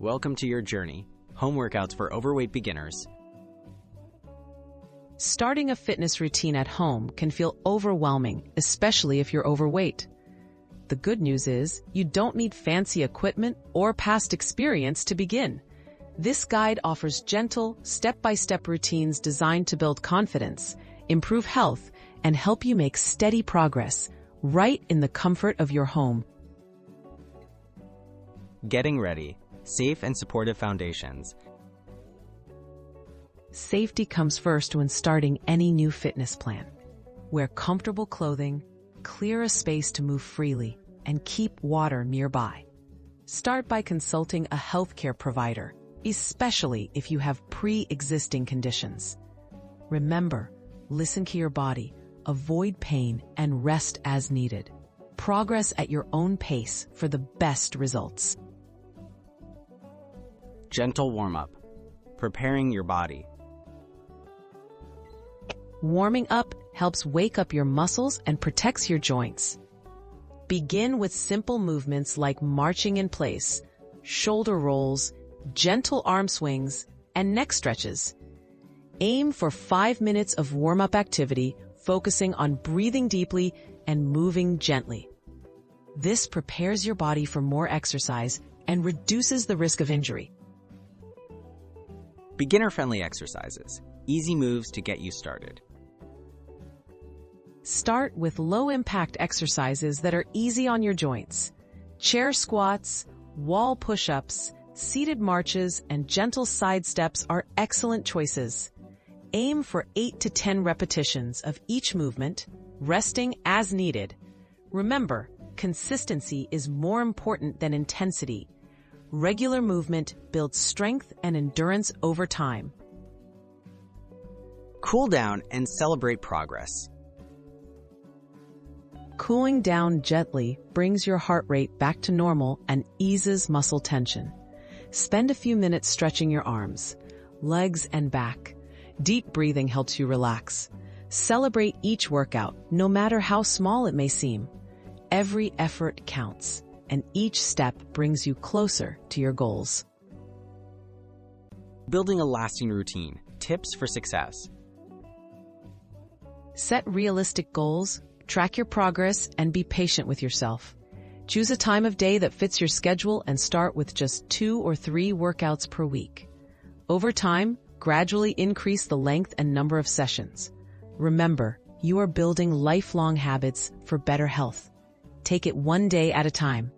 Welcome to your journey, home workouts for overweight beginners. Starting a fitness routine at home can feel overwhelming, especially if you're overweight. The good news is, you don't need fancy equipment or past experience to begin. This guide offers gentle, step-by-step routines designed to build confidence, improve health, and help you make steady progress, right in the comfort of your home. Getting ready. Safe and supportive foundations. Safety comes first when starting any new fitness plan. Wear comfortable clothing, clear a space to move freely, and keep water nearby. Start by consulting a healthcare provider, especially if you have pre-existing conditions. Remember, listen to your body, avoid pain, and rest as needed. Progress at your own pace for the best results. Gentle warm-up. Preparing your body. Warming up helps wake up your muscles and protects your joints. Begin with simple movements like marching in place, shoulder rolls, gentle arm swings, and neck stretches. Aim for 5 minutes of warm-up activity, focusing on breathing deeply and moving gently. This prepares your body for more exercise and reduces the risk of injury. Beginner-friendly exercises. Easy moves to get you started. Start with low-impact exercises that are easy on your joints. Chair squats, wall push-ups, seated marches, and gentle side steps are excellent choices. Aim for 8 to 10 repetitions of each movement, resting as needed. Remember, consistency is more important than intensity. Regular movement builds strength and endurance over time. Cool down and celebrate progress. Cooling down gently brings your heart rate back to normal and eases muscle tension. Spend a few minutes stretching your arms, legs, and back. Deep breathing helps you relax. Celebrate each workout, no matter how small it may seem. Every effort counts, and each step brings you closer to your goals. Building a lasting routine. Tips for success. Set realistic goals, track your progress, and be patient with yourself. Choose a time of day that fits your schedule and start with just 2 or 3 workouts per week. Over time, gradually increase the length and number of sessions. Remember, you are building lifelong habits for better health. Take it one day at a time.